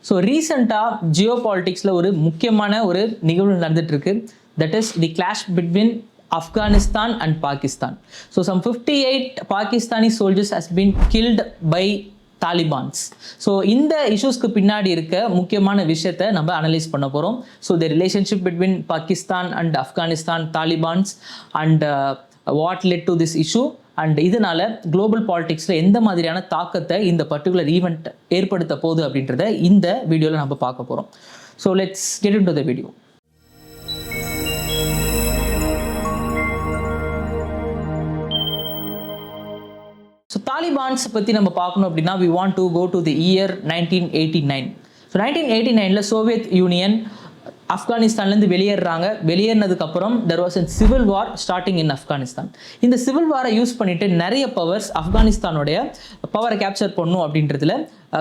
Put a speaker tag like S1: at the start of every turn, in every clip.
S1: So ரீசெண்டாக ஜியோ பாலிட்டிக்ஸில் ஒரு முக்கியமான ஒரு நிகழ்வு நடந்துட்டு இருக்கு. That is the clash between Afghanistan and Pakistan. So some 58 Pakistani soldiers has been killed by Talibans. So இந்த இஷ்யூஸ்க்கு பின்னாடி இருக்க முக்கியமான விஷயத்தை நம்ம அனலைஸ் பண்ண போகிறோம். So the relationship between Pakistan and Afghanistan Talibans and what led to this issue and இதனால global பாலிடிக்ஸில் எந்த மாதிரியான தாக்கத்தை இந்த பர்டிகுலர் ஈவெண்ட் ஏற்படுத்த போகுது அப்படின்றத இந்த வீடியோவில் நம்ம பார்க்க போகிறோம். So let's get into the video. So Talibans பற்றி நம்ம பார்க்கணும் அப்படின்னா we want to go to the year 1989. So 1989 Soviet Union ஆப்கானிஸ்தான்லேருந்து வெளியேறினதுக்கப்புறம் there was a civil war starting in Afghanistan. இந்த சிவில் வாரை யூஸ் பண்ணிட்டு நிறைய பவர்ஸ் ஆப்கானிஸ்தானுடைய பவரை கேப்சர் பண்ணும் அப்படின்றதுல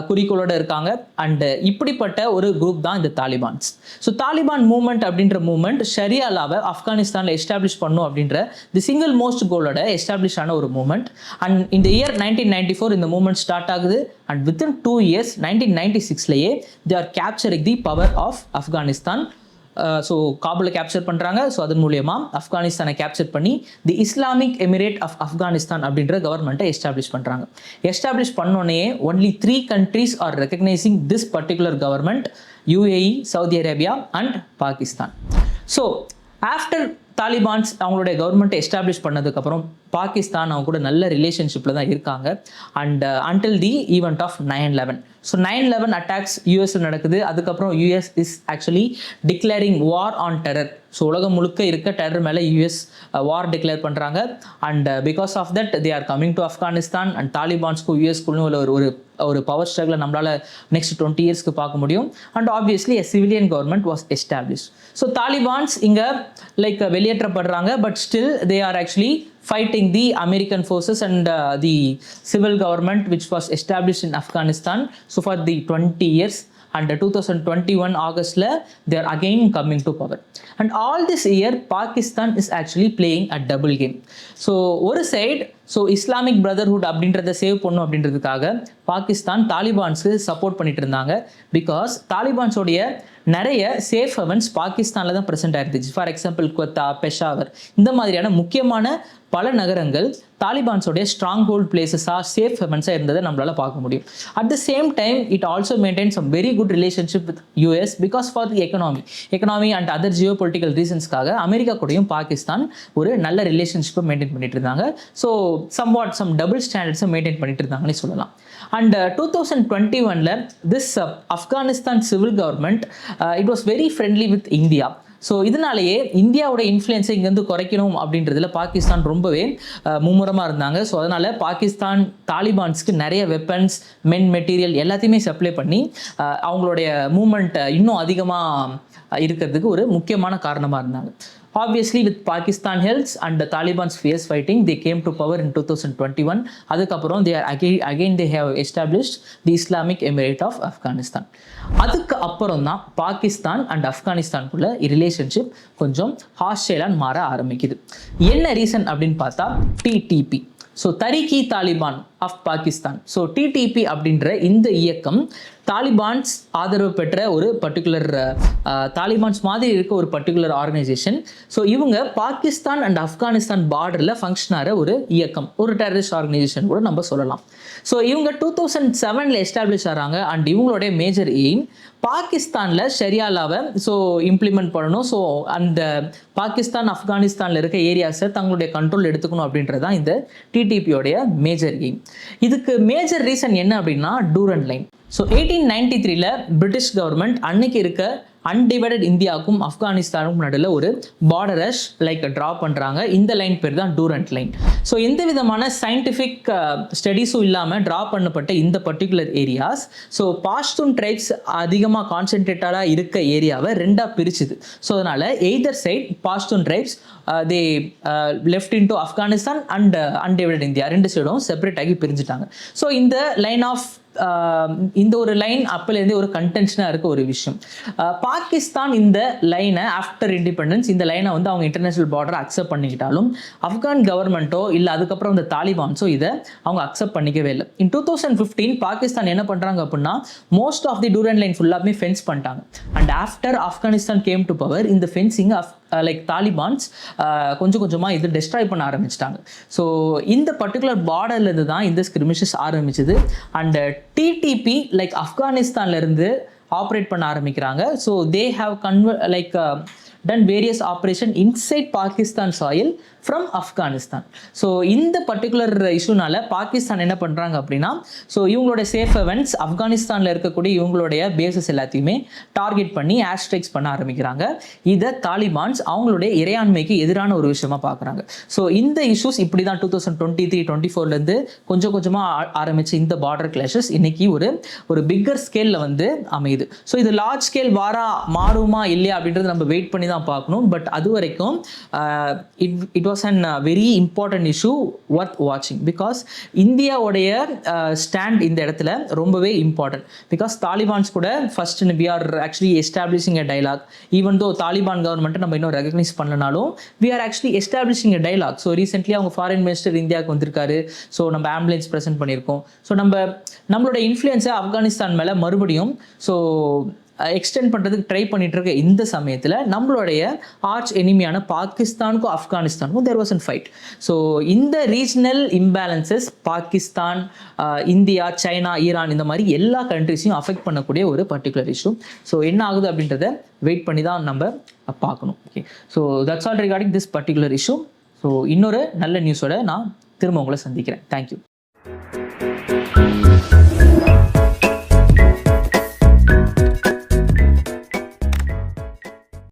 S1: குறிக்கோளோட இருக்காங்க. அண்ட் இப்படிப்பட்ட ஒரு குரூப் தான் இந்த தாலிபான்ஸ். ஸோ தாலிபான் மூவ்மெண்ட் அப்படின்ற மூவ்மெண்ட் ஷரியா லாவை ஆப்கானிஸ்தானில் எஸ்டாப்ளிஷ் பண்ணும் அப்படின்ற தி சிங்கிள் மோஸ்ட் கோலோட எஸ்டாப்ளிஷ் ஆன ஒரு மூவ்மெண்ட். அண்ட் இந்த இயர் 1994 இந்த மூவ்மெண்ட் ஸ்டார்ட் ஆகுது. அண்ட் வித்தின் 2 years 1996லேயே they are capturing the power of Afghanistan. So காபூலை கேப்சர் பண்ணுறாங்க. ஸோ அதன் மூலியமாக ஆப்கானிஸ்தானை கேப்சர் பண்ணி the Islamic emirate of Afghanistan அப்படின்ற கவர்மெண்ட்டை எஸ்டாப்ளிஷ் பண்ணுறாங்க. எஸ்டாப்ளிஷ் பண்ணோன்னே only 3 countries are recognising this particular government: UAE, Saudi Arabia and Pakistan. So after Talibans அவங்களுடைய கவர்மெண்ட்டை எஸ்டாப்ளிஷ் பண்ணதுக்கப்புறம் பாகிஸ்தான் அவங்க கூட நல்ல ரிலேஷன்ஷிப்பில் தான் இருக்காங்க. And until the event of 9/11. So 9/11 attacks யூஎஸ்ல நடக்குது. அதுக்கப்புறம் US is actually declaring war on terror. So உலகம் முழுக்க இருக்க டெரர் மேலே யூஎஸ் வார் டிக்ளேர் பண்ணுறாங்க. And because of that they are coming to Afghanistan. And தாலிபான்ஸ்க்கும் யூஎஸ்க்குள்ளும் ஒரு பவர் ஸ்ட்ரகிளை நம்மளால் நெக்ஸ்ட் 20 yearsக்கு பார்க்க முடியும். And obviously a civilian government was establish. So Talibans இங்கே லைக் வெளியேற்றப்படுறாங்க. But still they are actually fighting the American forces and the civil government which was established in Afghanistan. So for the 20 years and 2021 August they are again coming to power. And all this year Pakistan is actually playing a double game. So ஒரு side so Islamic brotherhood அப்படின்றத save பண்ணும் அப்படின்றதுக்காக Pakistan தாலிபான்ஸுக்கு support பண்ணிட்டு இருந்தாங்க. Because தாலிபான்ஸோடைய நிறைய safe heavens பாகிஸ்தானில் தான் present ஆயிருந்துச்சு. For example கொத்தா, பெஷாவர் இந்த மாதிரியான முக்கியமான பல நகரங்கள் தாலிபான்ஸோடைய ஸ்ட்ராங் ஹோல்ட் பிளேசஸாக சேஃப் ஹெவன்ஸாக இருந்ததை நம்மளால் பார்க்க முடியும். At the same time it also maintain some very good relationship with US because for the economy and other geopolitical ரீசன்ஸ்க்காக அமெரிக்கா கூடயும் பாகிஸ்தான் ஒரு நல்ல ரிலேஷன்ஷிப்பை மெயின்டைன் பண்ணிட்டு இருந்தாங்க. ஸோ சம் டபுள் ஸ்டாண்டர்ட்ஸை மெயின்டைன் பண்ணிட்டு இருந்தாங்கன்னு சொல்லலாம். And 2021 this Afghanistan civil government it was very friendly with India. So இதனாலேயே இந்தியாவோட இன்ஃப்ளூயன்ஸை இங்கேருந்து குறைக்கணும் அப்படின்றதுல பாகிஸ்தான் ரொம்பவே மும்முரமாக இருந்தாங்க. ஸோ அதனால் பாகிஸ்தான் தாலிபான்ஸ்க்கு நிறைய வெப்பன்ஸ், மெட்டீரியல் எல்லாத்தையுமே சப்ளை பண்ணி அவங்களுடைய மூமெண்ட் இன்னும் அதிகமாக இருக்கிறதுக்கு ஒரு முக்கியமான காரணமாக இருந்தாங்க. Obviously with Pakistan helps and the Taliban's fierce fighting they came to power in 2021. அதுக்கப்புறம் they are again they have established the Islamic Emirate of Afghanistan. அதுக்கு அப்புறம் தான் பாகிஸ்தான் அண்ட் ஆப்கானிஸ்தானுக்குள்ள ரிலேஷன்ஷிப் கொஞ்சம் ஹாஸ்டைலாக மாற ஆரம்பிக்குது. என்ன ரீசன் அப்படின்னு பார்த்தா TTP. So Tehrik Taliban of Pakistan. So TTP அப்படின்ற இந்த இயக்கம் தாலிபான்ஸ் ஆதரவு பெற்ற ஒரு பர்டிகுலர் தாலிபான்ஸ் மாதிரி இருக்க ஒரு பர்டிகுலர் ஆர்கனைசேஷன். ஸோ இவங்க பாகிஸ்தான் அண்ட் ஆப்கானிஸ்தான் பார்டரில் ஃபங்க்ஷன் ஆகிற ஒரு இயக்கம், ஒரு டெரரிஸ்ட் ஆர்கனைசேஷன் கூட நம்ம சொல்லலாம். ஸோ இவங்க 2007 எஸ்டாப்ளிஷ் ஆகிறாங்க. அண்ட் இவங்களுடைய மேஜர் எய்ம் பாகிஸ்தானில் ஷரியா லாவை ஸோ இம்ப்ளிமெண்ட் பண்ணணும். ஸோ அந்த பாகிஸ்தான் ஆப்கானிஸ்தானில் இருக்க ஏரியாஸை தங்களுடைய கண்ட்ரோல் எடுத்துக்கணும் அப்படின்றது தான் இந்த TTPயோடைய மேஜர் எய்ம். இதுக்கு மேஜர் ரீசன் என்ன அப்படின்னா Durant line. So 1893 British government அன்னைக்கு இருக்க அன்டிவைடட் இந்தியாவுக்கும் ஆப்கானிஸ்தானுக்கும் நடுவில் ஒரு பார்டரை ட்ரா பண்ணுறாங்க. இந்த லைன் பேர் தான் டூரண்ட் லைன். ஸோ எந்த விதமான சயின்டிஃபிக் ஸ்டடீஸும் இல்லாமல் ட்ரா பண்ணப்பட்ட இந்த particular areas so Pashtun tribes அதிகமாக கான்சென்ட்ரேட்டடாக இருக்க ஏரியாவை ரெண்டாக பிரிச்சுது. ஸோ அதனால் either side Pashtun tribes they left into Afghanistan and undivided India ரெண்டு சைடும் செப்பரேட் ஆகி பிரிஞ்சுட்டாங்க. ஸோ இந்த லைன் ஆஃப் இந்த ஒரு லைன் அப்போலேருந்தே ஒரு கன்டென்ஷனாக இருக்க ஒரு விஷயம். பாகிஸ்தான் இந்த லைனை ஆஃப்டர் இண்டிபெண்டன்ஸ் இந்த லைனை வந்து அவங்க இன்டர்நேஷனல் பார்டரை அக்செப்ட் பண்ணிக்கிட்டாலும் ஆப்கான் கவர்மெண்ட்டோ இல்லை அதுக்கப்புறம் இந்த தாலிபான்ஸோ இதை அவங்க அக்செப்ட் பண்ணிக்கவே இல்லை. இன் 2015 பாகிஸ்தான் என்ன பண்ணுறாங்க அப்படின்னா most of the Durand line ஃபுல்லாமே ஃபென்ஸ் பண்ணிட்டாங்க. And after Afghanistan came to power இந்த ஃபென்சிங் லைக் தாலிபான்ஸ் கொஞ்சம் கொஞ்சமாக இது டெஸ்ட்ராய் பண்ண ஆரம்பிச்சிட்டாங்க. ஸோ இந்த பர்டிகுலர் பார்டர்லேருந்து தான் இந்த ஸ்கிரிமிஷஸ் ஆரம்பிச்சது. அண்ட் டிடிபி லைக் ஆப்கானிஸ்தான்லேருந்து ஆப்ரேட் பண்ண ஆரம்பிக்கிறாங்க. So they have done various operation inside Pakistan soil from Afghanistan. So இந்த பர்டிகுலர் இஷ்யூனால பாகிஸ்தான் என்ன பண்ணுறாங்க அப்படின்னா ஸோ இவங்களோட சேஃப் ஹெவன்ஸ் ஆப்கானிஸ்தானில் இருக்கக்கூடிய இவங்களுடைய பேசஸ் எல்லாத்தையுமே டார்கெட் பண்ணி ஏர் ஸ்ட்ரைக்ஸ் பண்ண ஆரம்பிக்கிறாங்க. இதை தாலிபான்ஸ் அவங்களுடைய இறையாண்மைக்கு எதிரான ஒரு விஷயமா பார்க்குறாங்க. ஸோ இந்த இஷ்யூஸ் இப்படி தான் 2023-24 கொஞ்சம் கொஞ்சமாக ஆரம்பித்த இந்த பார்டர் கிளாஷஸ் இன்னைக்கு ஒரு பிக்கர் ஸ்கேலில் வந்து அமையுது. ஸோ இது லார்ஜ் ஸ்கேல் மாறுமா இல்லையா அப்படின்றது நம்ம வெயிட் பண்ணி தான் பார்க்கணும். பட் அது வரைக்கும் it was an very important issue worth வாட்சிங். பிகாஸ் இந்தியாவுடைய ஸ்டாண்ட் இந்த இடத்துல ரொம்பவே இம்பார்ட்டன்ட். பிகாஸ் தாலிபான்ஸ் கூட first we are actually establishing a dialogue. Even though Taliban கவர்மெண்ட்டை நம்ம இன்னும் ரெகக்னைஸ் பண்ணனாலும் we are actually establishing a dialogue. So recently அவங்க ஃபாரின் மினிஸ்டர் இந்தியாவுக்கு வந்திருக்காரு. ஸோ நம்ம ஆம்புலன்ஸ் ப்ரெசென்ட் பண்ணியிருக்கோம். ஸோ நம்மளோட இன்ஃப்ளூயன்ஸை ஆப்கானிஸ்தான் மேலே மறுபடியும் எக்ஸ்டெண்ட் பண்ணுறதுக்கு ட்ரை பண்ணிட்டு இருக்க இந்த சமயத்தில் நம்மளுடைய ஆர்ச் எனிமியான பாகிஸ்தானுக்கும் ஆப்கானிஸ்தானுக்கும் there was an fight. So இந்த regional imbalances Pakistan, India, China, Iran இந்த மாதிரி எல்லா கண்ட்ரிஸையும் அஃபெக்ட் பண்ணக்கூடிய ஒரு பர்டிகுலர் இஷ்யூ. ஸோ என்ன ஆகுது அப்படின்றத வெயிட் பண்ணி தான் நம்ம பார்க்கணும். Okay, so that's all regarding this particular issue. So இன்னொரு நல்ல நியூஸோட நான் திரும்ப உங்களை சந்திக்கிறேன். தேங்க்யூ.